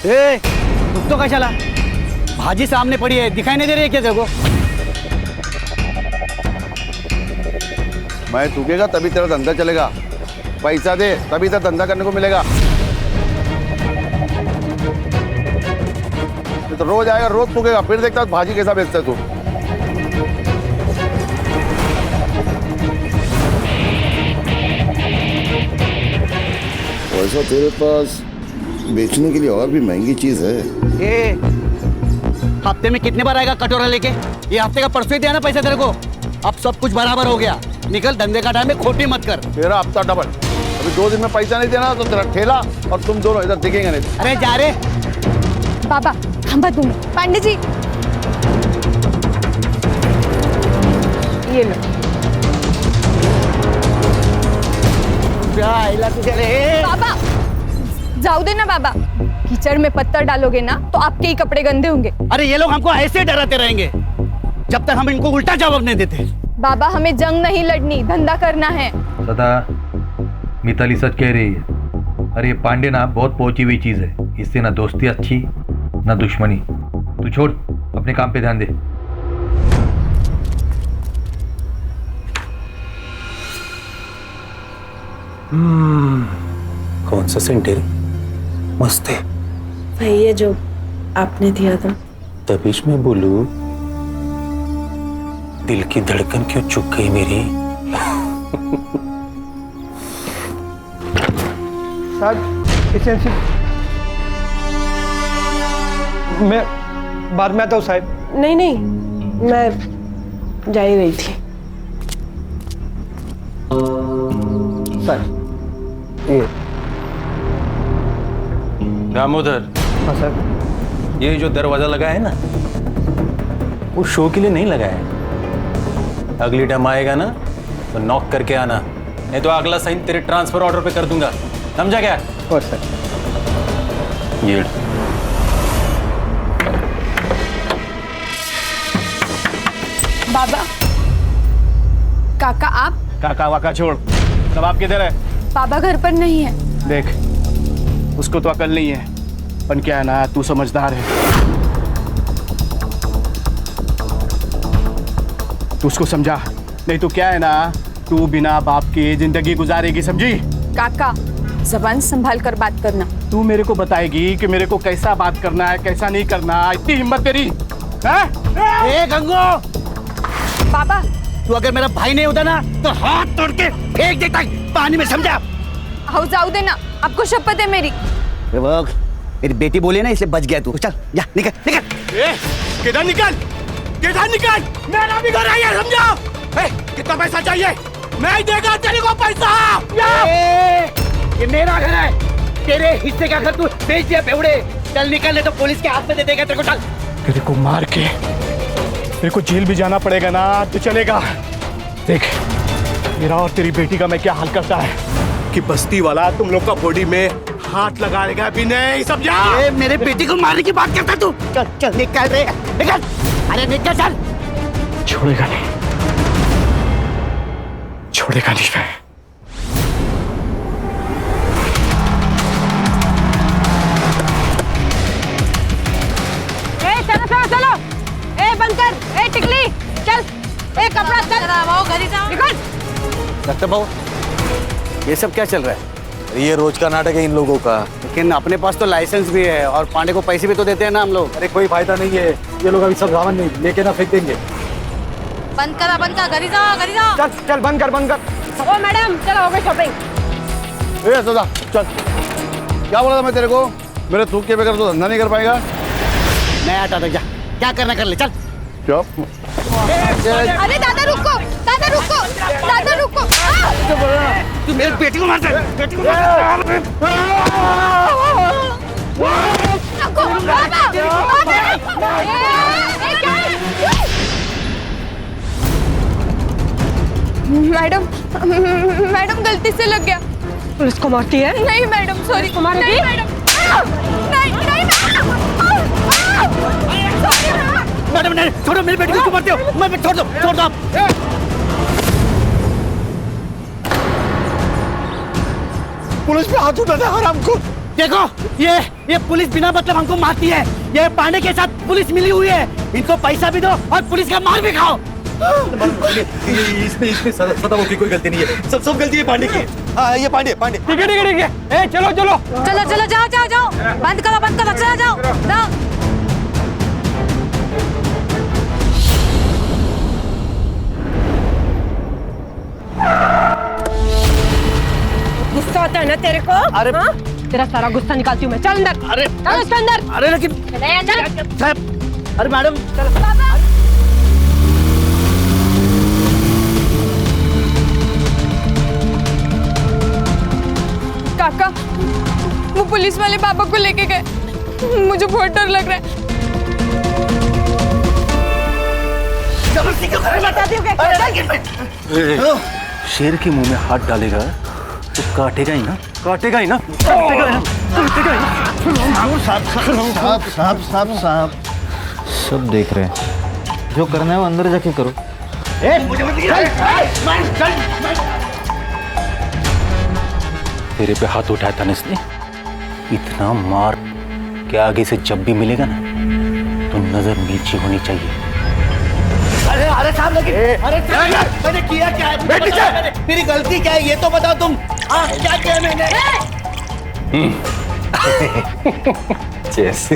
ए, रुक तो कशाला? भाजी सामने पड़ी है, दिखाई नहीं दे रही है क्या तेरे को? मैं थूकेगा तभी तेरा धंधा चलेगा। पैसा दे तभी तेरा धंधा करने को मिलेगा। तो रोज आएगा, रोज थूकेगा, फिर देखता भाजी कैसा बेचता है तू। वैसा तेरे पास बेचने के लिए और भी महंगी चीज है। ए, हफ्ते में कितने बार आएगा कटोरा लेके? ये हफ्ते का परसों ही दिया ना पैसा तेरे को। अब सब कुछ बराबर हो गया, निकल, धंधे का टाइम में खोटी मत कर। तेरा हफ्ता डबल। अभी 2 दिन में पैसा नहीं देना तो तेरा ठेला और तुम दोनों इधर दिखेंगे नहीं। अरे जा रे बाबा, हम बात दूंगी। पांडे जी, ये लो। बाबा जाओ दे ना बाबा, कीचड़ में पत्थर डालोगे ना तो आपके ही कपड़े गंदे होंगे। अरे ये लोग हमको ऐसे डराते रहेंगे जब तक हम इनको उल्टा जवाब नहीं देते। बाबा हमें जंग नहीं लड़नी, धंधा करना है। सदा मिताली सच कह रही है। अरे ये पांडे ना बहुत पहुंची हुई चीज है, इससे ना दोस्ती अच्छी ना दुश्मनी। तू छोड़, अपने काम पे ध्यान दे। कौन सा सेंट है? मस्त है वही है जो आपने दिया था। तभी मैं बोलूं, दिल की धड़कन क्यों चुक गई मेरी? मैं बाद में आता हूँ साहब। नहीं नहीं, मैं जा ही रही थी। सर ये दामोदर, हाँ सर। ये जो दरवाजा लगा है ना, वो शो के लिए नहीं लगा है। अगली टाइम आएगा ना तो नॉक करके आना, नहीं तो अगला साइन तेरे ट्रांसफर ऑर्डर पे कर दूंगा। समझा क्या? और सर ये बाबा, काका आप? काका वाका छोड़, सब आप किधर है? बाबा घर पर नहीं है। देख, उसको तो अकल नहीं है, पर क्या है ना, तू समझदार है। तू उसको समझा, नहीं तो क्या है ना, तू बिना बाप के जिंदगी गुजारेगी, समझी? काका जबान संभाल कर बात करना। तू मेरे को बताएगी कि मेरे को कैसा बात करना है, कैसा नहीं करना। इतनी हिम्मत तेरी है? ए गंगो, बाबा तू अगर मेरा भाई नहीं होता ना तो हाथ तोड़ के फेंक देता पानी में, समझा? आओ जाओ देना, आपको शपथ है मेरी। मेरी बेटी बोली ना इसलिए बच गया तू। चल जा, निकल निकल। किधर निकल, किधर निकल? मेरा भी घर है, समझा? कितना पैसा चाहिए? मैं देगा तेरे को पैसा। ये मेरा घर है, तेरे हिस्से का घर तू बेच दिया बेवड़े। चल निकल, नहीं तो पुलिस के हाथ में दे देगा तेरे को। चल, तेरे को मार के तेरे को जेल भी जाना पड़ेगा ना तो चलेगा। देख, मेरा और तेरी बेटी का मैं क्या हाल करता है कि बस्ती वाला तुम लोग का बॉडी में हाथ लगाएगा भी नहीं, समझा? मेरे बेटी को मारने की बात करता तू? चल चल निकल रे, निकल। अरे निकल, चल। छोड़ेगा नहीं, छोड़ेगा नहीं मैं। चलो चलो चलो, ए बंकर, ए टिकली, चल, ए कपड़ा चल, निकल। डॉक्टर बाबू, ये सब क्या चल रहा है? ये रोज का नाटक है इन लोगों का। लेकिन अपने पास तो लाइसेंस भी है और पांडे को पैसे भी तो देते हैं ना हम लोग। अरे कोई फायदा नहीं है, ये लोग अभी सब रावण नहीं लेके ना फेंक देंगे। बंद करा, घरी जाओ, घरी जाओ। चल चल, बंद कर, बंद कर। ओ मैडम, चलो हो गई शॉपिंग। ए सदा, चल। क्या बोला था मैं तेरे को? मेरे थूक के बगैर तो धंधा नहीं कर पाएगा। मैं आता था, जा, क्या करना कर ले, चल। चुप। अरे दादा रुको, दादा रुको, दादा रुको। तू मेरे बेटी को मारता है, बेटी को मारता है। रुको, बाबा, बाबा। मैडम, मैडम गलती से लग गया। पुलिस को मारती है? नहीं मैडम, सॉरी। मारेगी? नहीं मैडम, नहीं नहीं मैडम, नहीं छोड़ो, मेरी बेटी को क्यों मारते हो? मैं छोड़ दो, छोड़ दो आप। पुलिस पे हाथ उठाना हराम को। देखो, ये ये पुलिस बिना मतलब हमको मारती है। ये पांडे के साथ पुलिस मिली हुई है। इनको पैसा भी दो और पुलिस का मार भी खाओ। इसमें सदाओं की कोई गलती नहीं है, सब गलती है पांडे की। हाँ ये पांडे। ठीक है। ए चलो चलो जाओ बंद करो चलो जाओ। गुस्सा आता है ना तेरे को? अरे तेरा सारा गुस्सा निकालती हूँ मैं। चल अंदर। अरे चल उसके अंदर। अरे लेकिन अंदर। साहब, अरे मैडम बाबा काका, वो पुलिस वाले बाबा को लेके गए। मुझे बहुत डर लग रहा है। जबरदस्ती क्यों कर रहे हो? शेर के मुंह में हाथ डालेगा तो काटेगा ही ना। साहब सब देख रहे हैं, जो करना है वो अंदर जाके करो। तेरे पे हाथ उठाया था ना इसने, इतना मार कि आगे से जब भी मिलेगा ना तो नजर नीचे होनी चाहिए। अरे साहब लेकिन मैंने किया क्या है? मेरी गलती क्या है ये तो बताओ तुम। क्या किया मैंने? जैसे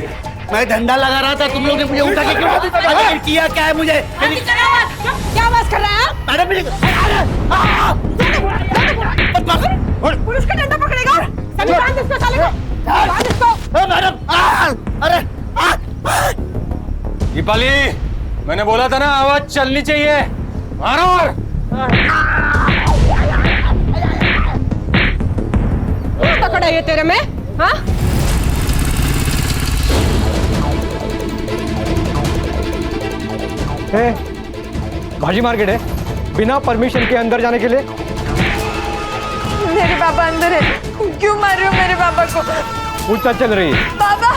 मैं डंडा लगा रहा था, तुम लोग ने मुझे उठा के क्यों किया क्या है मुझे? क्या आवाज कर रहा है? मैडम पुलिस का डंडा पकड़ेगा। सभी बांध इसको साले को। बांध इसको। मैडम अरे दीपाली, मैंने बोला था ना आवाज चलनी चाहिए। मारो और पकड़ा ये तेरे में? हाँ? भाजी मार्केट है, बिना परमिशन के अंदर जाने के लिए। मेरे पापा अंदर है। क्यों मार रहे हो मेरे पापा को? पूछताछ चल रही है। पापा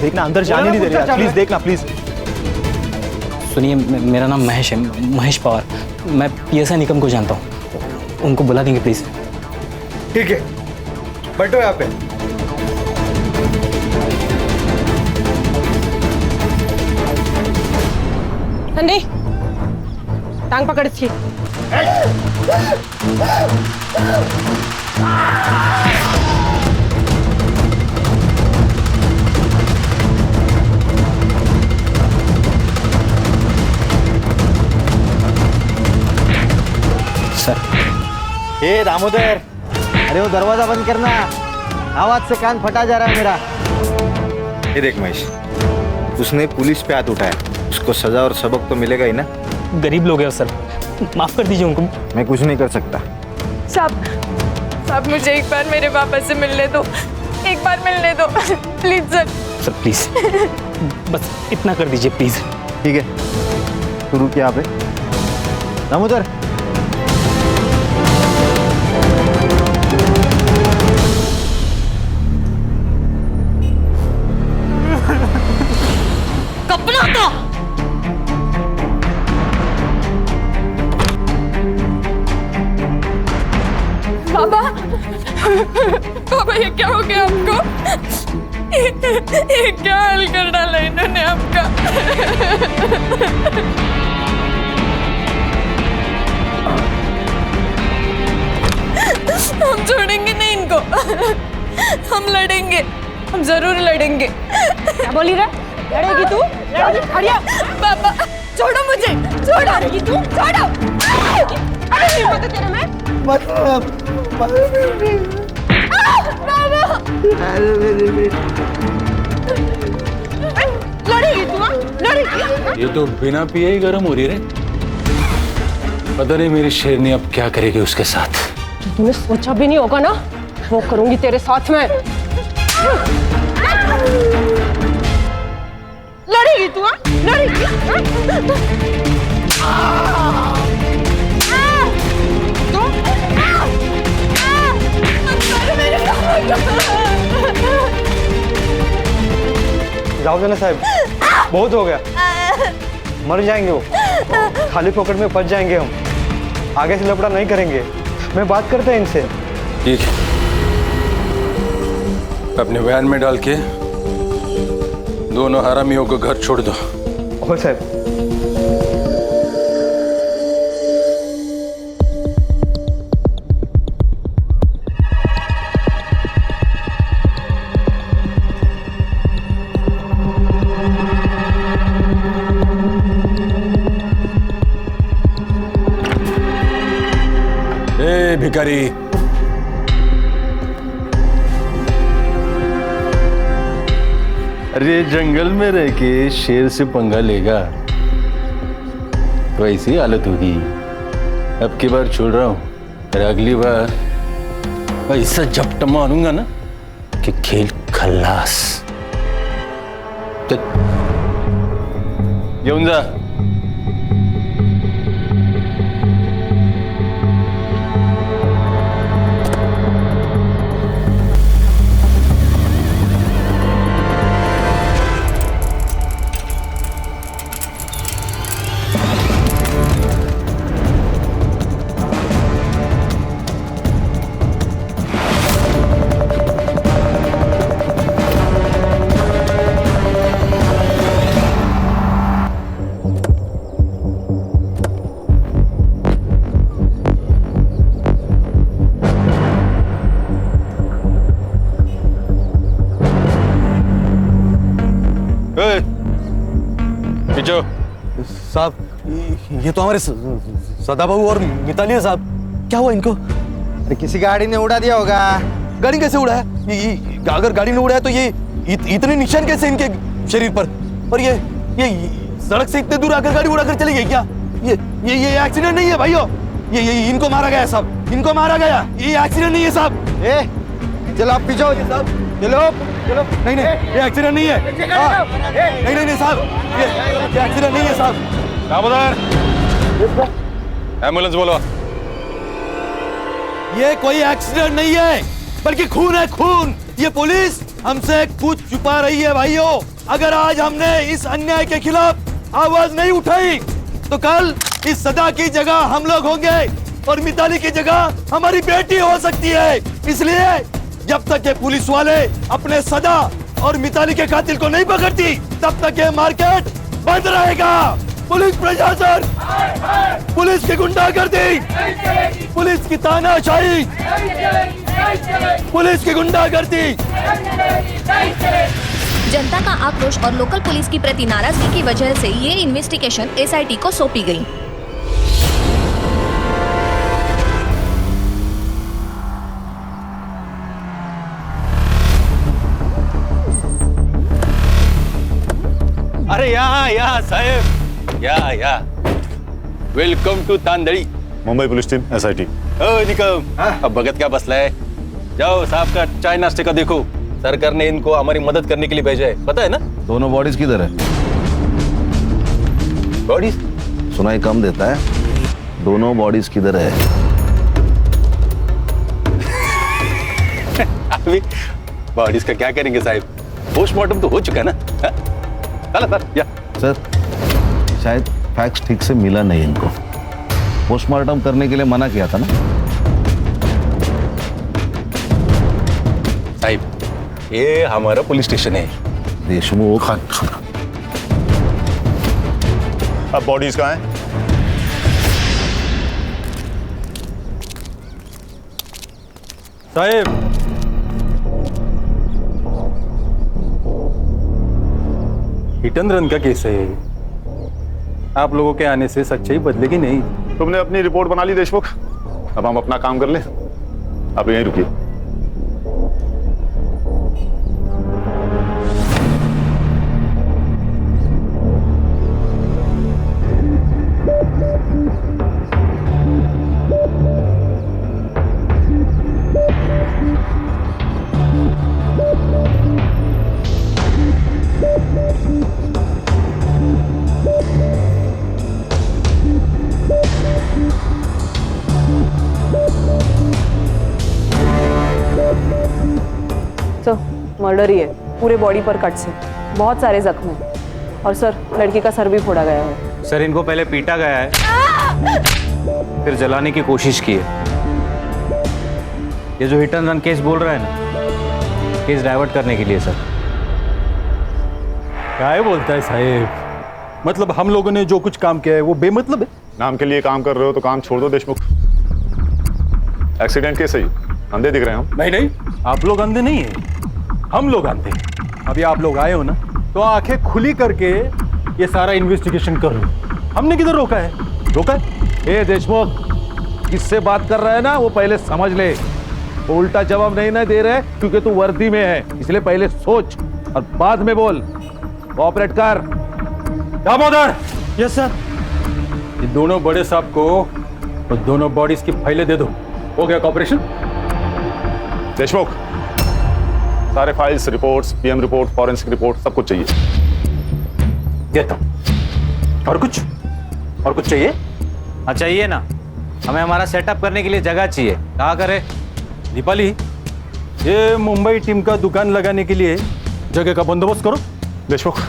देखना, अंदर जाने नहीं दे रहे। प्लीज देखना, प्लीज। सुनिए, मेरा नाम महेश है, महेश पवार। मैं पीएसआई निकम को जानता हूँ, उनको बुला देंगे प्लीज। ठीक है, बैठो यहाँ पे। अंडी, टांग पकड़ इसकी। सर। ए दामोदर, अरे वो दरवाजा बंद करना, आवाज से कान फटा जा रहा है मेरा। ये देख महेश, उसने पुलिस पे हाथ उठाया, उसको सजा और सबक तो मिलेगा ही ना। गरीब लोग हैं सर, माफ कर दीजिए उनको। मैं कुछ नहीं कर सकता। साहब मुझे एक बार मेरे पापा से मिलने दो। एक बार मिलने दो प्लीज सर। सर प्लीज, बस इतना कर दीजिए प्लीज। ठीक है, तू रुक यहाँ पे। दामोदर, पापा ये क्या हो गया आपको? ये क्या हाल कर डाला इन्होंने आपका? हम छोड़ेंगे नहीं इनको। हम लड़ेंगे, हम जरूर लड़ेंगे। क्या बोली रे? लड़ेगी तू? खड़िया। पापा छोड़ो मुझे, छोड़ो। लड़ेगी तू? छोड़ो। अरे हिम्मत है तेरे में? लड़ेगी तू? लड़ेगी? ये तो बिना पिए ही गर्म हो रही रे। पता नहीं मेरी शेरनी अब क्या करेगी उसके साथ। तूने सोचा भी नहीं होगा ना, वो करूंगी तेरे साथ में। लड़ेगी तू? लड़ेगी? जाओ देना साहब, बहुत हो गया। मर जाएंगे वो, खाली पॉकेट में फंस जाएंगे हम। आगे से लफड़ा नहीं करेंगे। मैं बात करता है इनसे, ठीक है, अपने वैन में डाल के दोनों हरामियों को घर छोड़ दो। ओह साहब। ए भिखारी, अरे जंगल में रह के शेर से पंगा लेगा तो ऐसी हालत होगी। अब की बार छोड़ रहा हूं, पर अगली बार ऐसा झपटा मारूंगा ना कि खेल खल्लास। येऊन जा। पीछो साहब, ये तो हमारे सदाबाबू और मिताली है साहब। क्या हुआ इनको? अरे किसी गाड़ी ने उड़ा दिया होगा। गाड़ी कैसे उड़ा है? अगर गाड़ी ने उड़ाया तो ये इतने निशान कैसे इनके शरीर पर? और ये सड़क से इतने दूर आकर गाड़ी उड़ाकर चली गई क्या? ये एक्सीडेंट नहीं है भाइयों, ये इनको मारा गया साहब, इनको मारा गया। ये एक्सीडेंट नहीं है साहब। चलो आप पीछे साहब, चलो चलो। नहीं ये एक्सीडेंट नहीं है। नहीं साहब, ये एक्सीडेंट नहीं है साहब। दामोदर, एम्बुलेंस बोलो। ये कोई एक्सीडेंट नहीं है, बल्कि खून है, खून। ये पुलिस हमसे कुछ छुपा रही है भाइयों। अगर आज हमने इस अन्याय के खिलाफ आवाज नहीं उठाई तो कल इस सदा की जगह हम लोग होंगे और मिताली की जगह हमारी बेटी हो सकती है। इसलिए जब तक ये पुलिस वाले अपने सदा और मिताली के कातिल को नहीं पकड़ती तब तक ये मार्केट बंद रहेगा। पुलिस प्रशासन, पुलिस की गुंडागर्दी, पुलिस की तानाशाही, पुलिस की गुंडागर्दी। जनता का आक्रोश और लोकल पुलिस की प्रति नाराजगी की वजह से ये इन्वेस्टिगेशन एसआईटी को सौंपी गई। अरे या साहेब, या welcome to Tandali. Mumbai police team SIT. Nikam, अब भगत क्या बसला है? जाओ साहब का चाय नाश्ते का देखो। सरकार ने इनको हमारी मदद करने के लिए भेजा है, पता है ना? दोनों बॉडीज किधर है? बॉडीज सुनाई कम देता है। दोनों बॉडीज किधर है? अभी बॉडीज का क्या करेंगे साहब? पोस्टमार्टम तो हो चुका है ना। सर, या सर, शायद फैक्स ठीक से मिला नहीं इनको। पोस्टमार्टम करने के लिए मना किया था ना साहब। ये हमारा पुलिस स्टेशन है। देशमुख। अब बॉडीज कहाँ हैं? साहब, हिट एंड रन का केस है ये। आप लोगों के आने से सच्चाई बदलेगी नहीं। तुमने अपनी रिपोर्ट बना ली देशमुख, अब हम अपना काम कर ले। आप यहीं रुकिए। मर्डर ही है, पूरे बॉडी पर कट से बहुत सारे जख्म हैं। और सर, लड़की का सर भी फोड़ा गया है। सर, इनको पहले पीटा गया है, फिर जलाने की कोशिश की है। ये जो हिट एंड रन केस बोल रहा है ना, केस डाइवर्ट करने के लिए सर। क्या बोलता है साहेब? मतलब हम लोगों ने जो कुछ काम किया है वो बेमतलब है? नाम के लिए काम कर रहे हो तो काम छोड़ दो देशमुख। एक्सीडेंट केस है ये, अंधे दिख रहे हैं हम। नहीं, आप लोग अंधे नहीं है, हम लोग अंधे। अभी आप लोग आए हो ना, तो आंखें खुली करके ये सारा इन्वेस्टिगेशन कर लो। हमने किधर रोका है? रोका है? ए देशमुख, किससे बात कर रहा है ना वो पहले समझ ले। वो उल्टा जवाब नहीं ना दे रहे क्योंकि तू वर्दी में है, इसलिए पहले सोच और बाद में बोल। कोऑपरेट कर। दामोदर। Yes sir. ये दोनों बड़े साहब को और दोनों बॉडीज की फाइलें दे दो। हो गया कॉपरेशन? देशमुख, सारे files, reports, PM report, forensic report, सब कुछ चाहिए। देता हूं। और कुछ चाहिए? हाँ चाहिए ना, हमें हमारा सेटअप करने के लिए जगह चाहिए। कहाँ करें? दीपाली, ये मुंबई टीम का दुकान लगाने के लिए जगह का बंदोबस्त करो। देशमुख,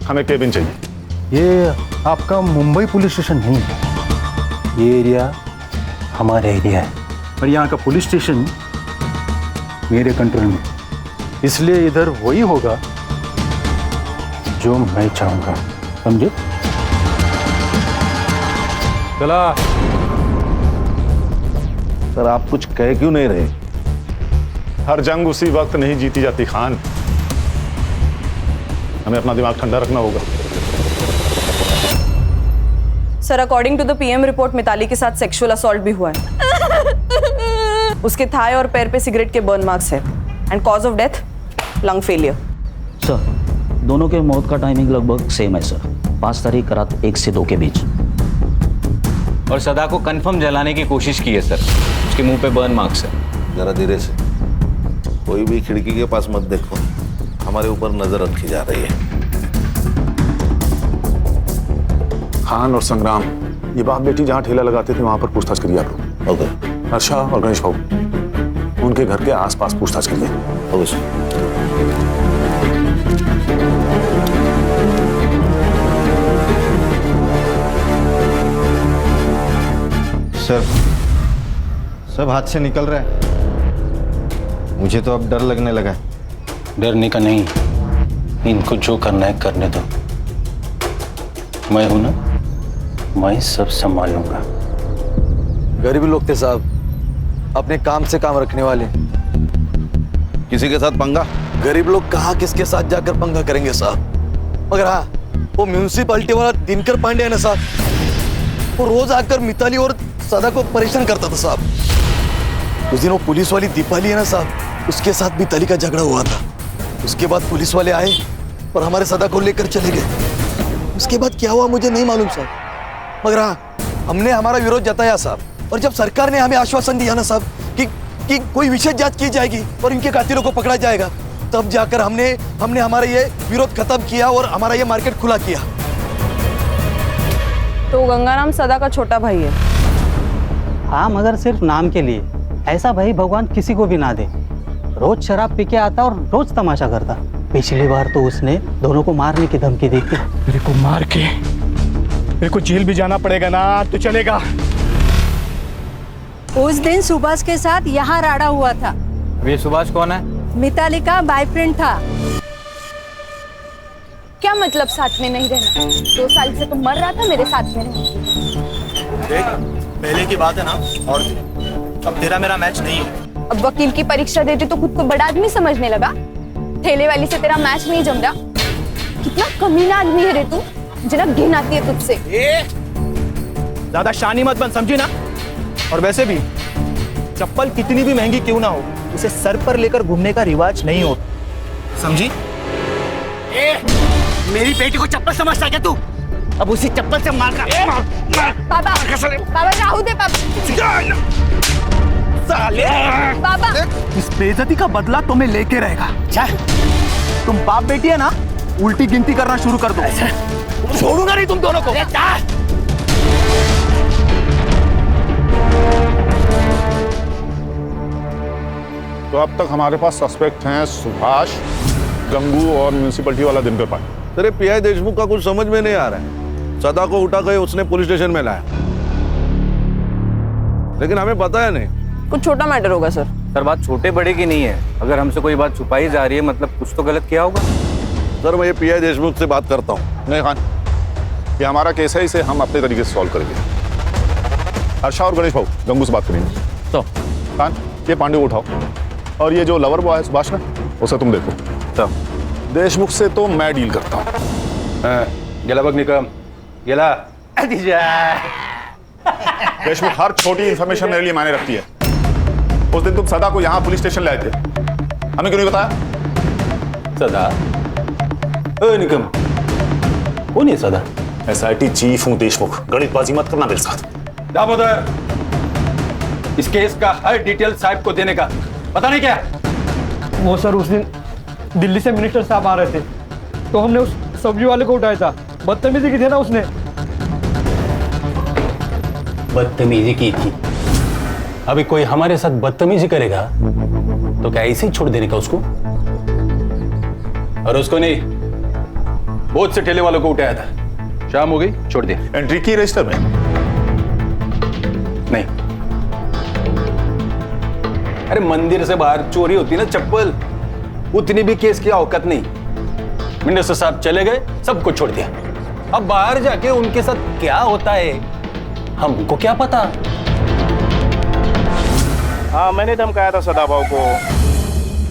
हमें केबिन चाहिए। ये आपका मुंबई पुलिस स्टेशन नहीं है, ये एरिया हमारा एरिया है और यहाँ का पुलिस स्टेशन मेरे कंट्रोल में, इसलिए इधर वही होगा जो मैं चाहूंगा, समझे? चला। सर आप कुछ कह क्यों नहीं रहे? हर जंग उसी वक्त नहीं जीती जाती खान, हमें अपना दिमाग ठंडा रखना होगा। Sir, according to the PM report Mitali के साथ सेक्सुअल असॉल्ट भी हुआ है। उसके थाई और पैर पे सिगरेट के बर्न मार्क्स है and cause of death lung failure. Sir, दोनों के मौत का टाइमिंग लगभग सेम है सर, 5 तारीख रात 1 से 2 के बीच। और सदा को कंफर्म जलाने की कोशिश की है सर, उसके मुंह पे बर्न मार्क्स है। जरा धीरे से, कोई भी खिड़की के पास मत देखो, हमारे ऊपर नजर रखी जा रही है। खान और संग्राम, ये बाप बेटी जहाँ ठेला लगाते थे वहां पर पूछताछ करिए आप लोग। ओके। हर्षा और गणेश बाबू, उनके घर के आसपास पूछताछ करिए। Okay sir. सब हाथ से निकल रहा है, मुझे तो अब डर लगने लगा है। डरने का नहीं, इनको जो करना है करने दो। मैं हूं ना, मैं सब संभाल लूंगा। गरीब लोग थे साहब, अपने काम से काम रखने वाले। किसी के साथ पंगा? गरीब लोग कहाँ किसके साथ जाकर पंगा करेंगे साहब। मगर हाँ, वो म्यूनिसिपालिटी वाला दिनकर पांडे है ना साहब, वो रोज आकर मिताली और सदा को परेशान करता था साहब। उस दिन वो पुलिस वाली दीपाली है ना साहब, उसके साथ मिताली का झगड़ा हुआ था। उसके बाद पुलिस वाले आए और हमारे सदा को लेकर चले गए। उसके बाद क्या हुआ मुझे नहीं मालूम साहब, मगर हाँ, हमने हमारा विरोध जताया साहब। और जब सरकार ने हमें आश्वासन दिया ना साहब कि कोई विशेष जांच की जाएगी और इनके कातिलों को पकड़ा जाएगा, तब जाकर हमने हमारा ये विरोध खत्म किया और हमारा ये मार्केट खुला किया। तो गंगाराम सदा का छोटा भाई है? हाँ, मगर सिर्फ नाम के लिए। ऐसा भाई भगवान किसी को भी ना दे। रोज शराब पी के आता और रोज तमाशा करता। पिछली बार तो उसने दोनों को मारने की धमकी दी थी। मेरे को मार के मेरे को जेल भी जाना पड़ेगा ना तो चलेगा। उस दिन सुभाष के साथ यहाँ राड़ा हुआ था। ये सुभाष कौन है? मिताली का बॉयफ्रेंड था। क्या मतलब साथ में नहीं रहना? 2 साल से तो मर रहा था मेरे साथ में रहने। देख, पहले की बात है ना, और अब तेरा मेरा मैच नहीं है। अब वकील की परीक्षा देते तो खुद को बड़ा आदमी समझने लगा। ठेले वाली से तेरा मैच नहीं जम रहा। कितना कमीना आदमी है रे तू, जना घिन आती है तुझसे। ज्यादा शानी मत बन, समझी ना? और वैसे भी चप्पल कितनी भी महंगी क्यों ना हो, उसे सर पर लेकर घूमने का रिवाज नहीं हो, समझी? मेरी बेटी को चप्पल समझता है क्या तू? अब उसी चप्पल से मार बाबा, बाबा राहु दे बाबा। साले! बाबा, इस बेइज्जती का बदला तुम्हें लेके रहेगा। तुम बाप बेटी है ना, उल्टी गिनती करना शुरू कर दो। छोड़ूंगा नहीं तुम दोनों को। तो अब तक हमारे पास सस्पेक्ट हैं सुभाष, गंगू और म्यूनिसिपैलिटी वाला दिनकर पांडे। तेरे पीआई देशमुख का कुछ समझ में नहीं आ रहा है। सदा को उठा के उसने पुलिस स्टेशन में लाया, लेकिन हमें बताया नहीं। कुछ छोटा मैटर होगा सर। सर बात छोटे बड़े की नहीं है, अगर हमसे कोई बात छुपाई जा रही है मतलब कुछ तो गलत किया होगा। सर मैं ये पीआई देशमुख से बात करता हूँ। नहीं खान, ये हमारा केस है, इसे हम अपने तरीके से सॉल्व करेंगे। हर्षा और गणेश भाऊ गंगू से बात करेंगे। तो खान ये पांडे को उठाओ और ये जो लवर बॉय है सुभाष ना, उसे तुम देखो। तो देशमुख से तो मैं डील करता हूँ। गेला बघ निकम गेला। देशमुख हर छोटी इंफॉर्मेशन मेरे लिए मायने रखती है। उस दिन तुम सदा को यहाँ पुलिस स्टेशन लाए थे, हमें क्यों नहीं बताया? सदा? निकम कौन है सदा? एसआईटी चीफ हूँ देशमुख, गणितबाजी मत करना मेरे साथ। दामोदर, इस केस का हर डिटेल साहब को देने का पता नहीं क्या? वो सर उस दिन दिल्ली से मिनिस्टर साहब आ रहे थे तो हमने उस सब्जी वाले को उठाया था, बदतमीजी की थी ना उसने। बदतमीजी की थी? अभी कोई हमारे साथ बदतमीजी करेगा तो क्या ऐसे ही छोड़ देने का उसको? और उसको नहीं, बहुत से ठेले वालों को उठाया था। शाम हो गई, छोड़ दिया। एंट्री की रजिस्टर में? नहीं। अरे मंदिर से बाहर चोरी होती ना चप्पल, उतनी भी केस की औकात नहीं। मिनिस्टर साहब चले गए, सबको छोड़ दिया। अब बाहर जाके उनके साथ क्या होता है हमको क्या पता। हाँ मैंने धमकाया था सदाभाऊ को,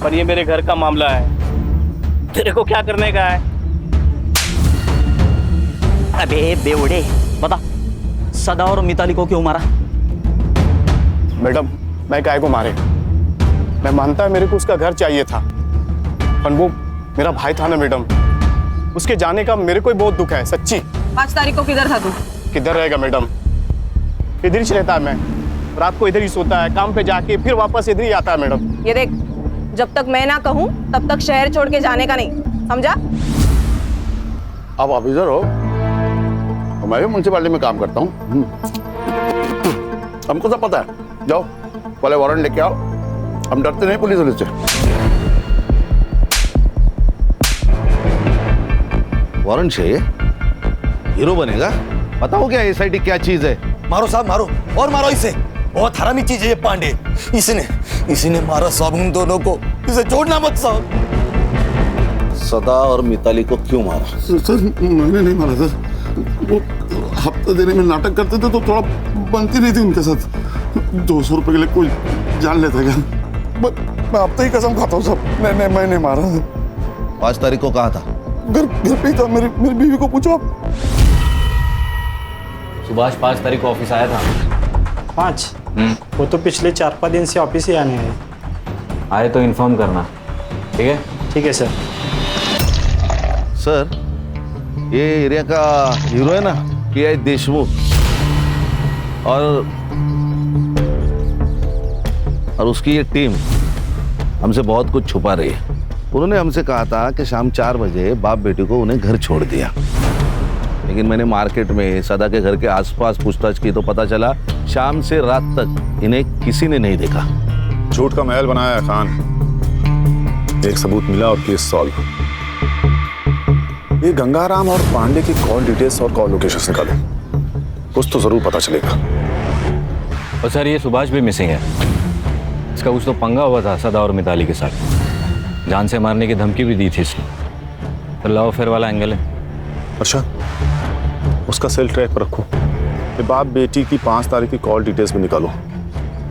पर ये मेरे घर का मामला है, तेरे को क्या करने का है? अबे बेवड़े, बता सदा और मिताली को क्यों मारा? मैडम मैं काय को मारे? मैं मानता है मेरे को उसका घर चाहिए था, पर वो मेरा भाई था ना मैडम, उसके जाने का मेरे को बहुत दुख है सच्ची। 5 तारीख को किधर था तू? किधर रहेगा मैडम, इधर ही रहता है। मैं रात को इधर ही सोता है, काम पे जाके फिर वापस इधर ही आता है मैडम। ये देख, जब तक मैं ना कहूँ तब तक शहर छोड़ के जाने का नहीं, समझा? आप ऑफिसर हो, मैं भी म्यूनसिपालिटी में काम करता हूँ, हमको सब पता है। जाओ पहले वारंट लेके आओ, हम डरते नहीं पुलिस वाले से। वारंट से हीरो बनेगा? बताओ क्या एसआईटी क्या चीज है? मारो साहब मारो, और मारो इसे, बहुत हरामी चीज है ये पांडे। इसने मारा साहब उन दोनों को, इसे छोड़ना मत साहब। सदा और मिताली को क्यों मारा? सर मैंने नहीं मारा सर, वो हफ्ता देने में नाटक करते थे तो थोड़ा बनती नहीं थी उनके साथ। 200 रुपए के लिए कोई जान लेता क्या? मैं अब तो ही कसम खाता हूँ सब, मैं नहीं मारा। 5 तारीख को कहा था? घर पे ही था, मेरी बीवी को पूछो आप। सुभाष 5 तारीख को ऑफिस आया था। 5? वो तो पिछले 4-5 दिन से ऑफिस ही आने हैं। आए तो इन्फॉर्म करना, ठीक है? ठीक है सर। सर ये एरिया का हीरो है ना पीआई देशमुख, और उसकी ये टीम हमसे बहुत कुछ छुपा रही है। उन्होंने हमसे कहा था कि शाम 4 बजे बाप बेटी को उन्हें घर छोड़ दिया, लेकिन मैंने मार्केट में सदा के घर के आसपास पूछताछ की तो पता चला शाम से रात तक इन्हें किसी ने नहीं देखा। झूठ का महल बनाया है खान, एक सबूत मिला और केस सॉल्व। ये गंगाराम और पांडे की कॉल डिटेल्स और कॉल लोकेशन निकालो, कुछ तो जरूर पता चलेगा। और सर ये सुभाष भी मिसिंग है, इसका कुछ तो पंगा हुआ था सदा और मिताली के साथ, जान से मारने की धमकी भी दी थी इसने, तो लव अफेयर वाला एंगल है। अच्छा, उसका सेल ट्रैक पर रखो, ये बाप बेटी की 5 तारीख की कॉल डिटेल्स भी निकालो।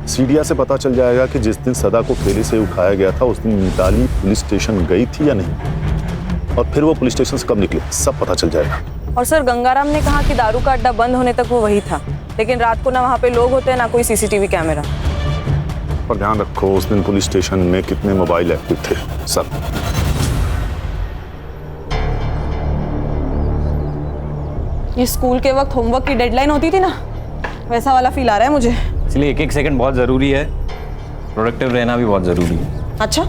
सीडिया से पता चल जाएगा कि जिस दिन सदा को ठेले से उठाया गया था उस दिन मिताली पुलिस स्टेशन गई थी या नहीं, और फिर वो पुलिस स्टेशन से कब निकले, सब पता चल जाएगा। और सर गंगाराम ने कहा कि दारू का अड्डा बंद होने तक वो वही था, लेकिन रात को ना वहाँ पे लोग होते हैं ना कोई सीसीटीवी कैमरा। पर ध्यान रखो उस दिन पुलिस स्टेशन में कितने मोबाइल एक्टिव थे, सब। ये स्कूल के वक्त होमवर्क की डेडलाइन होती थी ना, वैसा वाला फील आ रहा है मुझे। इसलिए एक सेकंड बहुत जरूरी है, प्रोडक्टिव रहना भी बहुत जरूरी है। अच्छा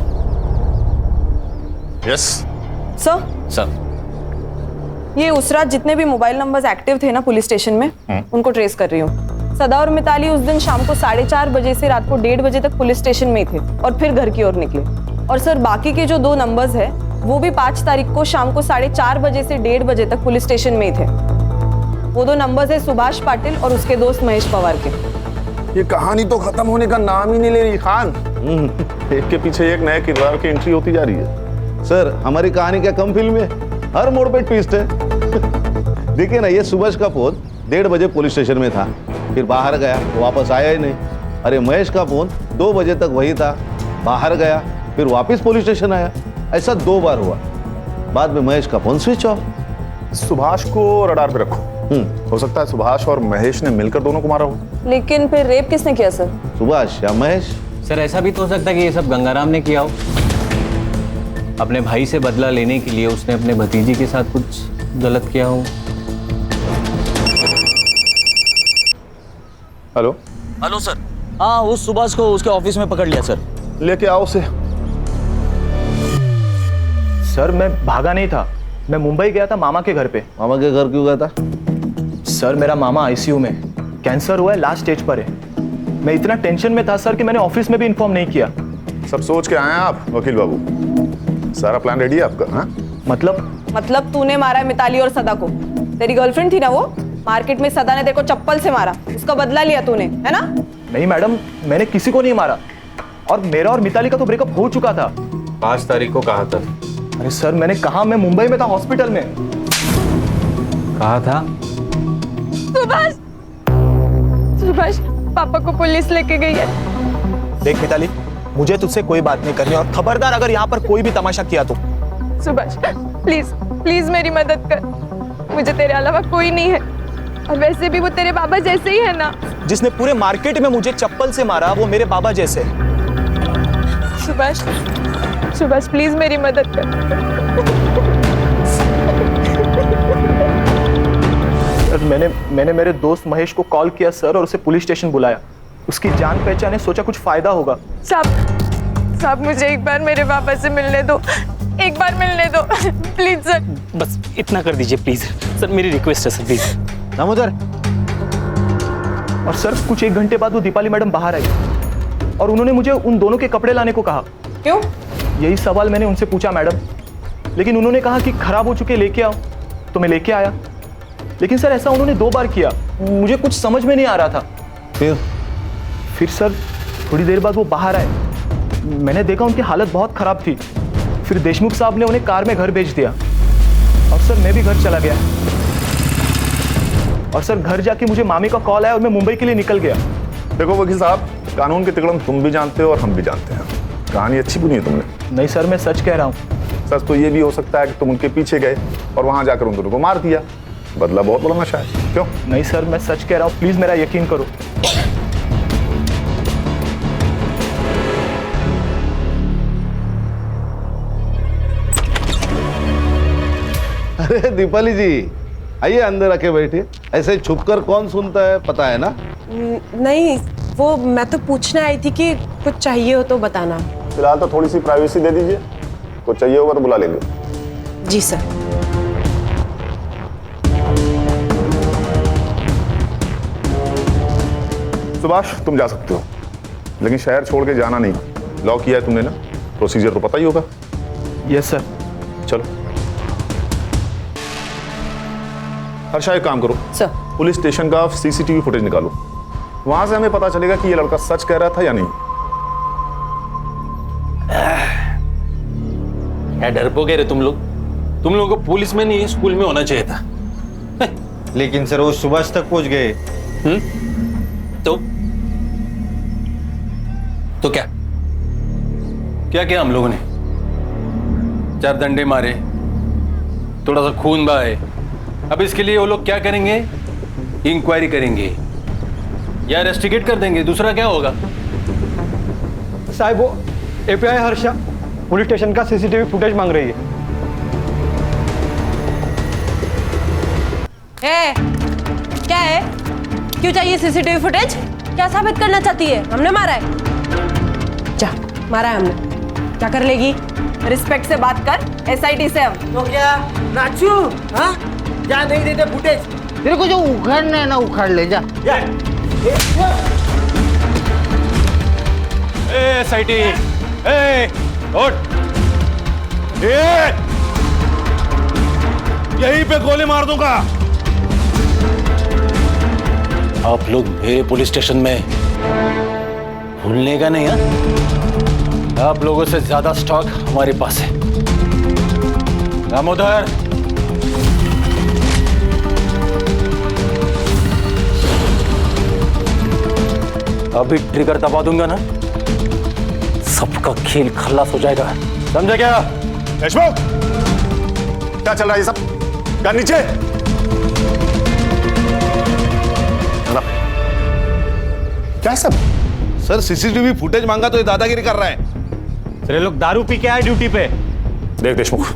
यस सर, ये उस रात जितने भी मोबाइल नंबर्स एक्टिव थे ना पुलिस स्टेशन में, उनको ट्रेस कर रही हूँ। सदा और मिताली उस दिन शाम को 4:30 बजे से रात को 1:30 बजे तक पुलिस स्टेशन में ही थे और फिर घर की ओर निकले। और सर बाकी के जो 2 नंबर्स है वो भी 5 तारीख को शाम को 4:30 बजे से 1:30 बजे तक पुलिस स्टेशन में ही थे। वो 2 नंबर्स है सुभाष पाटिल और उसके दोस्त महेश पवार के। ये कहानी तो खत्म होने का नाम ही नहीं ले रही खान। एक के पीछे एक नए किरदार की एंट्री होती जा रही है। सर हमारी कहानी क्या कम फिल्म है, हर मोड़ पे ट्विस्ट है। देखिए ना, ये सुभाष का फोन 1:30 बजे पुलिस स्टेशन में था, फिर बाहर गया तो वापस आया ही नहीं। अरे महेश का फोन 2 बजे तक वही था, बाहर गया फिर वापस पुलिस स्टेशन आया। ऐसा 2 बार हुआ। बाद में महेश का फोन स्विच ऑफ। सुभाष को रडार पे रखो। हो सकता है सुभाष और महेश ने मिलकर दोनों को मारा हो। लेकिन फिर रेप किसने किया सर? सुभाष या महेश? सर ऐसा भी तो हो सकता है कि ये सब गंगाराम ने किया हो। अपने भाई से बदला लेने के लिए उसने अपने भतीजी के साथ कुछ गलत किया हो। Hello hello sir. हाँ, उस सुभाष को उसके ऑफिस में पकड़ लिया सर। लेके आओ उसे। सर मैं भागा नहीं था, मैं मुंबई गया था मामा के घर पे। मामा के घर क्यों गया था? सर मेरा मामा आईसीयू में, कैंसर हुआ है, लास्ट स्टेज पर है। मैं इतना टेंशन में था सर कि मैंने ऑफिस में भी इन्फॉर्म नहीं किया। सब सोच के आए हैं आप वकील बाबू? सारा प्लान रेडी है आपका? हाँ मतलब तूने मारा है मिताली और सदा को। तेरी गर्लफ्रेंड थी ना वो, मार्केट में सदा ने तेरे को चप्पल से मारा, उसका बदला लिया तूने, है ना? नहीं मैडम, मैंने किसी को नहीं मारा, और मेरा और मिताली का तो ब्रेकअप हो चुका था। 5 तारीख को कहा था। अरे सर मैंने कहा, मैं मुंबई में था हॉस्पिटल में। कहा था? सुभाष पापा को पुलिस लेके गई है। देख मिताली, मुझे तुझसे कोई बात नहीं करनी, और खबरदार अगर यहाँ पर कोई भी तमाशा किया तो। सुभाष प्लीज प्लीज मेरी मदद कर, मुझे तेरे अलावा कोई नहीं है, और वैसे भी वो तेरे बाबा जैसे ही है ना। जिसने पूरे मार्केट में मुझे चप्पल से मारा वो मेरे बाबा जैसे। सुभाष प्लीज मेरी मदद कर। मैंने मेरे दोस्त महेश को कॉल किया सर, और उसे पुलिस स्टेशन बुलाया। उसकी जान पहचान है, सोचा कुछ फायदा होगा। साहब मुझे एक बार मेरे पापा से मिलने दो, एक बार मिलने दो प्लीज सर। बस इतना कर दीजिए प्लीज सर, मेरी रिक्वेस्ट है सर प्लीज। दामोदर। और सर कुछ 1 घंटे बाद वो दीपाली मैडम बाहर आई, और उन्होंने मुझे उन दोनों के कपड़े लाने को कहा। क्यों? यही सवाल मैंने उनसे पूछा मैडम, लेकिन उन्होंने कहा कि खराब हो चुके लेके आओ, तो मैं लेके आया। लेकिन सर ऐसा उन्होंने 2 बार किया, मुझे कुछ समझ में नहीं आ रहा था। फिर सर थोड़ी देर बाद वो बाहर आए, मैंने देखा उनकी हालत बहुत खराब थी। फिर देशमुख साहब ने उन्हें कार में घर भेज दिया, और सर मैं भी घर चला गया। और सर घर जाके मुझे मामी का कॉल आया, और मैं मुंबई के लिए निकल गया। देखो वकील साहब, कानून के तिकड़म तुम भी जानते हो और हम भी जानते हैं। कहानी अच्छी बुनी है तुमने। नहीं सर, मैं सच कह रहा हूँ। सच तो ये भी हो सकता है कि तुम उनके पीछे गए और वहां जाकर उन दोनों को मार दिया। बदला बहुत बड़ा नशा है। क्यों? नहीं सर, मैं सच कह रहा हूँ, प्लीज मेरा यकीन करो। अरे दीपाली जी, आइए अंदर आके बैठिए। ऐसे छुपकर कौन सुनता है, पता है ना? नहीं, वो मैं तो पूछने आई थी कि कुछ चाहिए हो तो बताना। फिलहाल तो थोड़ी सी प्राइवेसी दे दीजिए, कुछ चाहिए होगा तो बुला लेंगे। जी सर। सुभाष तुम जा सकते हो, लेकिन शहर छोड़ के जाना नहीं। लॉक किया है तुमने ना, प्रोसीजर तो पता ही होगा। Yes sir. चलो हर्षा, एक काम करो सर, पुलिस स्टेशन का सीसीटीवी फुटेज निकालो, वहां से हमें पता चलेगा कि ये लड़का सच कह रहा था या नहीं। क्या डरपोक है रे तुम लोग? तुम लोगों को पुलिस में नहीं स्कूल में होना चाहिए था। लेकिन सर वो सुभाष तक पहुंच गए। तो क्या क्या किया हम लोगों ने? 4 डंडे मारे, थोड़ा सा खून बहाए। अब इसके लिए वो लोग क्या करेंगे? इंक्वायरी करेंगे या इन्वेस्टिगेट कर देंगे, दूसरा क्या होगा? साहब वो एपीआई हर्षा पुलिस स्टेशन का सीसीटीवी फुटेज मांग रही है। क्या है? क्यों चाहिए सीसीटीवी फुटेज? क्या साबित करना चाहती है? हमने मारा है? जा, मारा है हमने, क्या कर लेगी? रिस्पेक्ट से बात कर, एसआईटी से हम। तो क्या नाचू? हाँ, जा नहीं देते फुटेज, तेरे को जो उखाड़ना है ना उखाड़ ले जा। एसआईटी, उठ! यहीं पे गोली मार दूंगा। आप लोग मेरे पुलिस स्टेशन में भूलने का नहीं है? आप लोगों से ज्यादा स्टॉक हमारे पास है। दामोदर, अभी ट्रिगर दबा दूंगा ना, सबका खेल खल्लास हो जाएगा, समझा क्या? देशमुख, क्या चल रहा है ये सब? क्या नीचे? क्या है सब? सर सीसीटीवी फुटेज मांगा तो ये दादागिरी कर रहा है। सर ये लोग दारू पी के आए ड्यूटी पे। देख देशमुख,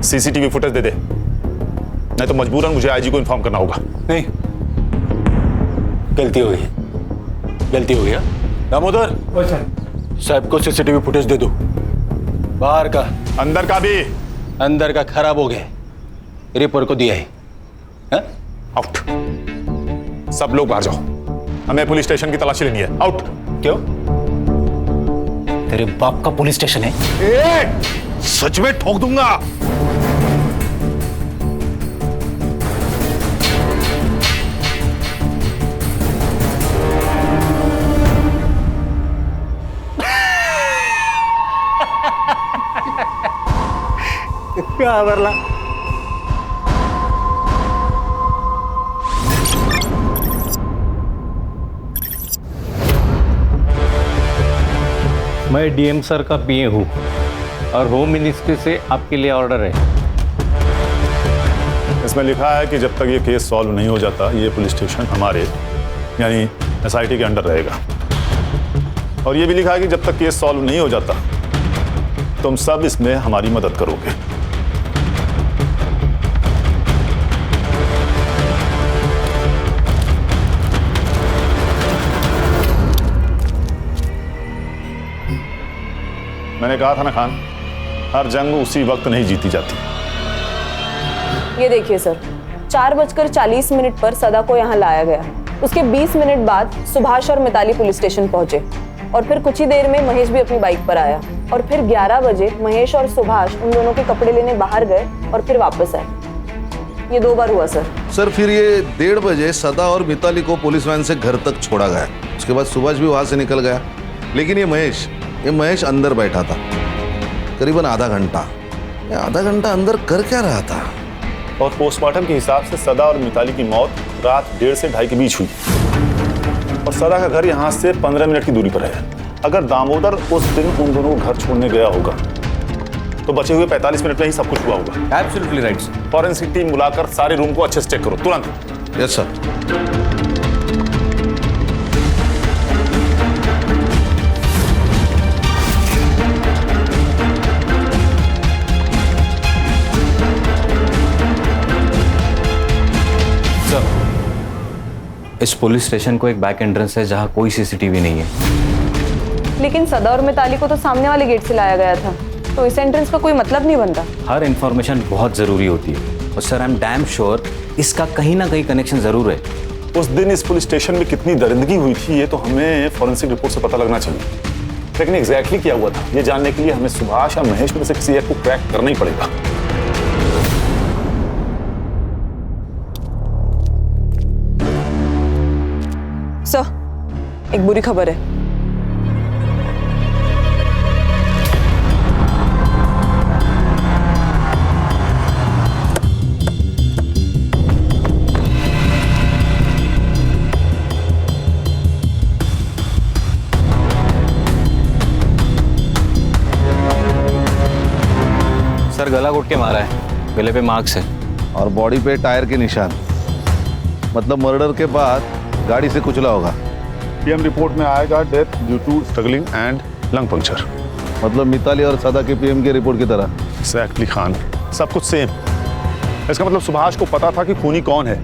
सीसीटीवी फुटेज दे दे, नहीं तो मजबूरन मुझे आईजी को इन्फॉर्म करना होगा। नहीं, गलती हो गई, गलती हो गया। दामोदर, साहब को सीसीटीवी फुटेज दे दो, बाहर का, अंदर का भी। अंदर का खराब हो गया, रिपोर्ट को दिया है। आउट, सब लोग बाहर जाओ, हमें पुलिस स्टेशन की तलाशी लेनी है। आउट। क्यों? तेरे बाप का पुलिस स्टेशन है? सच में ठोक दूंगा। क्या बरला? मैं डीएम सर का पीए हूँ और होम मिनिस्ट्री से आपके लिए ऑर्डर है। इसमें लिखा है कि जब तक ये केस सॉल्व नहीं हो जाता, ये पुलिस स्टेशन हमारे यानी एसआईटी के अंडर रहेगा। और ये भी लिखा है कि जब तक केस सॉल्व नहीं हो जाता, तुम सब इसमें हमारी मदद करोगे। मैंने कहा था ना खान, हर जंग उसी वक्त नहीं जीती जाती। ये देखिए सर, 4:40 पर सदा को यहाँ लाया गया। उसके 20 मिनट बाद सुभाष और मिताली पुलिस स्टेशन पहुंचे और फिर कुछ ही देर में महेश भी अपनी बाइक पर आया और फिर 11 बजे महेश और सुभाष उन दोनों के कपड़े लेने बाहर गए और फिर वापस आए। ये 2 बार हुआ सर। सर फिर ये 1:30 बजे सदा और मिताली को पुलिस वैन से घर तक छोड़ा गया। उसके बाद सुभाष भी वहां से निकल गया, लेकिन ये महेश अंदर बैठा था करीबन आधा घंटा अंदर कर क्या रहा था? और पोस्टमार्टम के हिसाब से सदा और मिताली की मौत रात 1:30 से 2:30 के बीच हुई और सदा का घर यहाँ से 15 मिनट की दूरी पर है। अगर दामोदर उस दिन उन दोनों को घर छोड़ने गया होगा तो बचे हुए 45 मिनट में ही सब कुछ हुआ होगा। Absolutely right. फॉरेंसिक टीम बुलाकर सारे रूम को अच्छे से चेक करो तुरंत। Yes sir. इस पुलिस स्टेशन को एक बैक एंट्रेंस है जहाँ कोई सीसीटीवी नहीं है। लेकिन सदा और मिताली को तो सामने वाले गेट से लाया गया था, तो इस एंट्रेंस का कोई मतलब नहीं बनता। हर इंफॉर्मेशन बहुत जरूरी होती है और sir I am damn sure इसका कहीं ना कहीं कनेक्शन जरूर है। उस दिन इस पुलिस स्टेशन में कितनी दरिंदगी हुई थी ये तो हमें फॉरेंसिक रिपोर्ट से पता लगना चाहिए, लेकिन एग्जैक्टली क्या हुआ था ये जानने के लिए हमें सुभाष या महेश में से किसी एक को क्रैक करना ही पड़ेगा। सर, एक बुरी खबर है। सर गला घोट के मारा है, गले पे मार्क्स है और बॉडी पे टायर के निशान, मतलब मर्डर के बाद गाड़ी से कुचला होगा। पीएम रिपोर्ट में आएगा death due to struggling and lung puncture. मतलब मिताली और सदा के पीएम की रिपोर्ट की तरह। एग्जैक्टली खान, सब कुछ सेम। इसका मतलब सुभाष को पता था कि खूनी कौन है,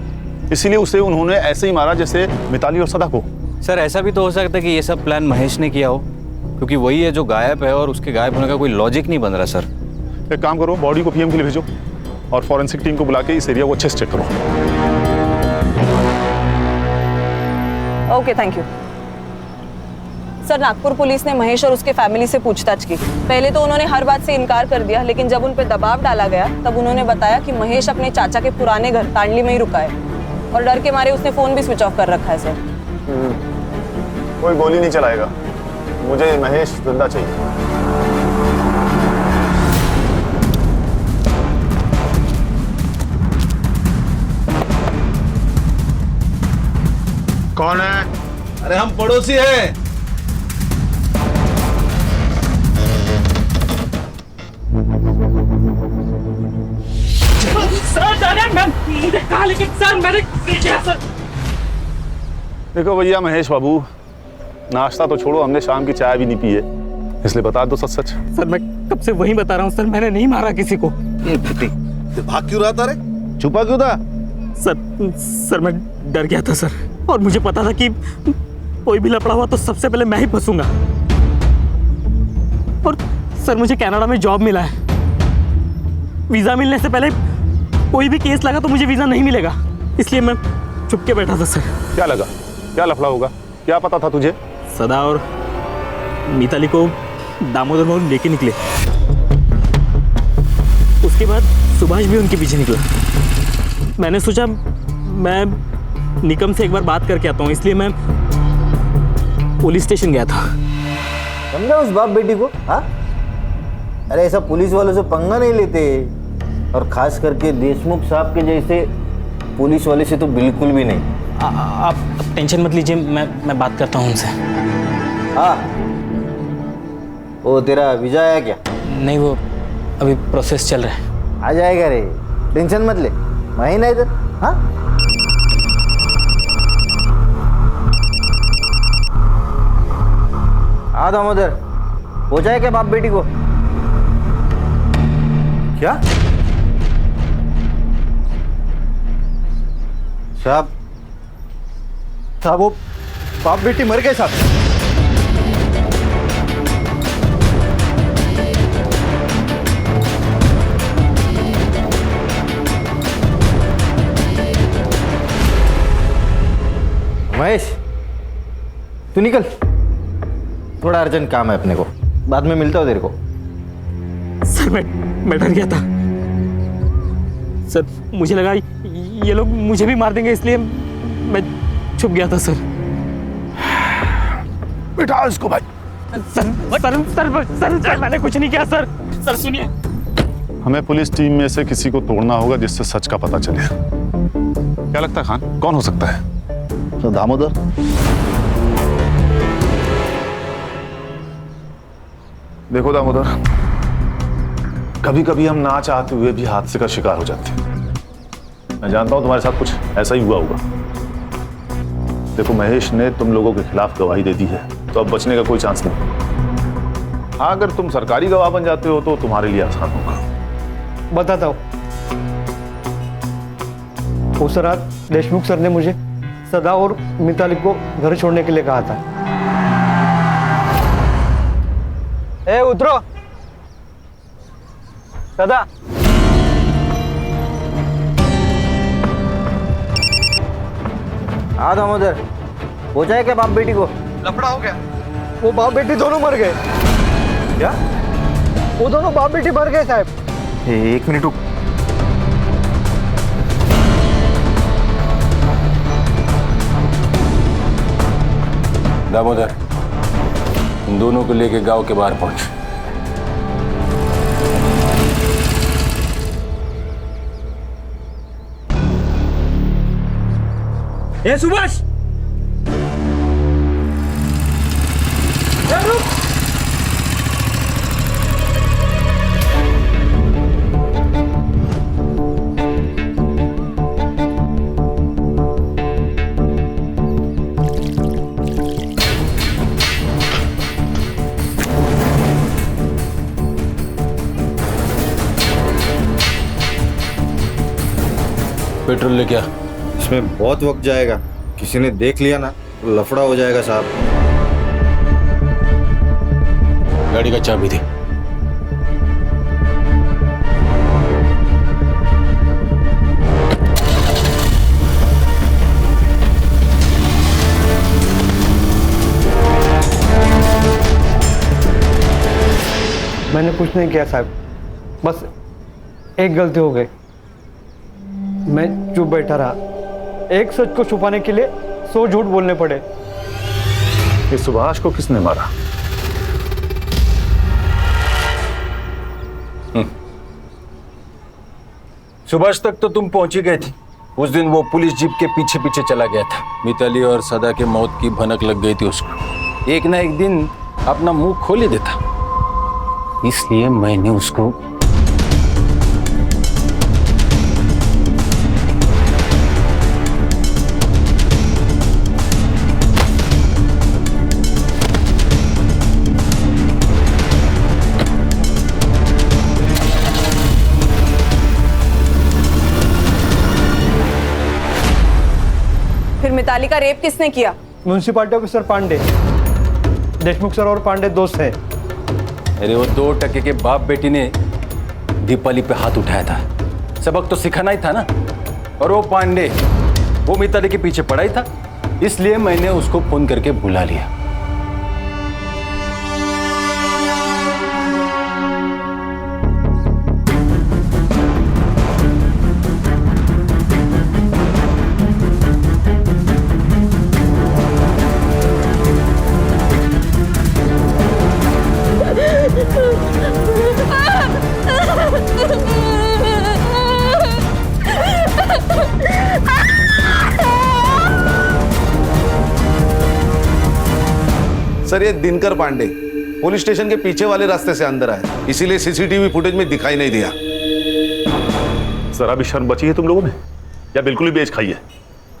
इसीलिए उसे उन्होंने ऐसे ही मारा जैसे मिताली और सदा को। सर ऐसा भी तो हो सकता है कि ये सब प्लान महेश ने किया हो, क्योंकि वही है जो गायब है और उसके गायब होने का कोई लॉजिक नहीं बन रहा। सर एक काम करो, बॉडी को पीएम के लिए भेजो और फॉरेंसिक टीम को बुला के इस एरिया को अच्छे से चेक करो। Okay, thank you sir. Nagpur police ने महेश और उसके फैमिली से पूछताछ की। पहले तो उन्होंने हर बात से इनकार कर दिया, लेकिन जब उन पर दबाव डाला गया तब उन्होंने बताया कि महेश अपने चाचा के पुराने घर तांडली में ही रुका है और डर के मारे उसने फोन भी स्विच ऑफ कर रखा है। सर कोई गोली नहीं चलाएगा, मुझे महेश जिंदा चाहिए। कौन है? अरे हम पड़ोसी हैं। देखो भैया महेश बाबू, नाश्ता तो छोड़ो, हमने शाम की चाय भी नहीं पी है, इसलिए बता दो सच सच। सर मैं कब से वही बता रहा हूँ सर, मैंने नहीं मारा किसी को। भाग क्यों रहा था रे? छुपा क्यों था? सर मैं डर गया था सर, और मुझे पता था कि कोई भी लफड़ा हुआ तो सबसे पहले मैं ही फंसूंगा। और सर मुझे कनाडा में जॉब मिला है, वीजा मिलने से पहले कोई भी केस लगा तो मुझे वीजा नहीं मिलेगा, इसलिए मैं चुप के बैठा था सर। क्या लगा? क्या लफड़ा होगा? क्या पता था तुझे? सदा और मिताली को दामोदर मोहन लेके निकले, उसके बाद सुभाष भी उनके पीछे निकला। मैंने सोचा मैं निकम से एक बार बात करके आता हूँ, इसलिए मैं पुलिस स्टेशन गया था। समझा उस बाप बेटी को? हाँ, अरे ऐसा पुलिस वालों से पंगा नहीं लेते, और खास करके देशमुख साहब के जैसे पुलिस वाले से तो बिल्कुल भी नहीं। आप टेंशन मत लीजिए, मैं बात करता हूँ उनसे। हाँ, वो तेरा वीजा आया क्या? नहीं, वो अभी प्रोसेस चल रहा है। आ जाएगा रे, टेंशन मत ले, मैं ही ना इधर। हाँ, हाँ दामोदर, हो जाए क्या बाप बेटी को? क्या साहब? साहब वो बाप बेटी मर गए साहब। महेश तू निकल, थोड़ा अर्जेंट काम है अपने को, बाद में मिलता हूँ तेरे को। सर मैं डर गया था सर, मुझे लगा ये लोग मुझे भी मार देंगे, इसलिए मैं छुप गया था सर। बिठा इसको भाई। सर मैंने कुछ नहीं किया सर। सर सुनिए, हमें पुलिस टीम में से किसी को तोड़ना होगा जिससे सच का पता चले। क्या लगता है खान, कौन हो सकता है? तो दामोदर। देखो दामोदर, कभी कभी हम ना चाहते हुए भी हादसे का शिकार हो जाते हैं। मैं जानता हूं तुम्हारे साथ कुछ ऐसा ही हुआ होगा। देखो महेश ने तुम लोगों के खिलाफ गवाही दे दी है, तो अब बचने का कोई चांस नहीं। हाँ, अगर तुम सरकारी गवाह बन जाते हो तो तुम्हारे लिए आसान होगा। बताता हूँ। उस रात देशमुख सर ने मुझे सदा और मिताली को घर छोड़ने के लिए कहा था। ए उतरो सदा। हाँ दामोदर, हो जाए क्या बाप बेटी को? लफड़ा हो गया, वो बाप बेटी दोनों मर गए। क्या? वो दोनों बाप बेटी मर गए साहब। एक मिनट रुक। दामोदर, उन दोनों को लेके गांव के बाहर पहुंच। ए सुभाष, पेट्रोल लेके आ। इसमें बहुत वक्त जाएगा, किसी ने देख लिया ना तो लफड़ा हो जाएगा साहब। गाड़ी का चाबी दे। मैंने कुछ नहीं किया साहब, बस एक गलती हो गई। मैं चुप बैठा रहा, एक सच को छुपाने के लिए 100 झूठ बोलने पड़े। ये सुभाष को किसने मारा? सुभाष तक तो तुम पहुंच ही गए थे। उस दिन वो पुलिस जीप के पीछे पीछे चला गया था। मिताली और सदा के मौत की भनक लग गई थी उसको। एक ना एक दिन अपना मुंह खोल ही देता, इसलिए मैंने उसको फिर मिताली का रेप किसने किया? Municipality officer Pandey. Deshmukh sir और पांडे दोस्त है। अरे वो 2 टके के बाप बेटी ने दीपाली पे हाथ उठाया था। सबक तो सिखाना ही था ना। और वो पांडे वो मिताली के पीछे पड़ा ही था, इसलिए मैंने उसको फोन करके बुला लिया। सर ये दिनकर पांडे पुलिस स्टेशन के पीछे वाले रास्ते से अंदर आए, इसीलिए सीसीटीवी फुटेज में दिखाई नहीं दिया। जरा भी शर्म बची है तुम लोगों में या बिल्कुल ही बेच खाई है?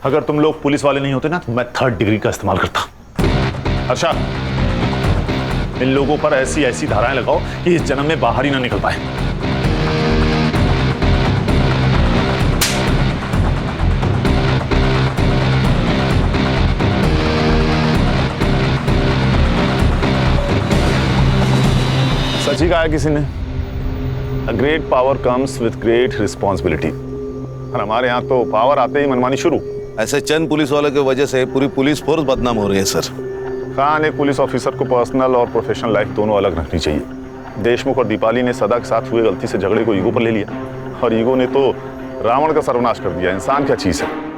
अगर तुम लोग पुलिस वाले नहीं होते ना तो मैं 3rd डिग्री का इस्तेमाल करता। हर्षा, इन लोगों पर ऐसी ऐसी धाराएं लगाओ कि इस जन्म में बाहर ही ना निकल पाए। सच ही कहा है किसी ने, A great power comes with great responsibility। और हमारे यहाँ तो पावर आते ही मनमानी शुरू। ऐसे चंद पुलिस वालों की वजह से पूरी पुलिस फोर्स बदनाम हो रही है सर। खान, एक पुलिस ऑफिसर को पर्सनल और प्रोफेशनल लाइफ दोनों अलग रखनी चाहिए। देशमुख और दीपाली ने सदा के साथ हुए गलती से झगड़े को ईगो पर ले लिया, और ईगो ने तो रावण का सर्वनाश कर दिया। इंसान क्या चीज है?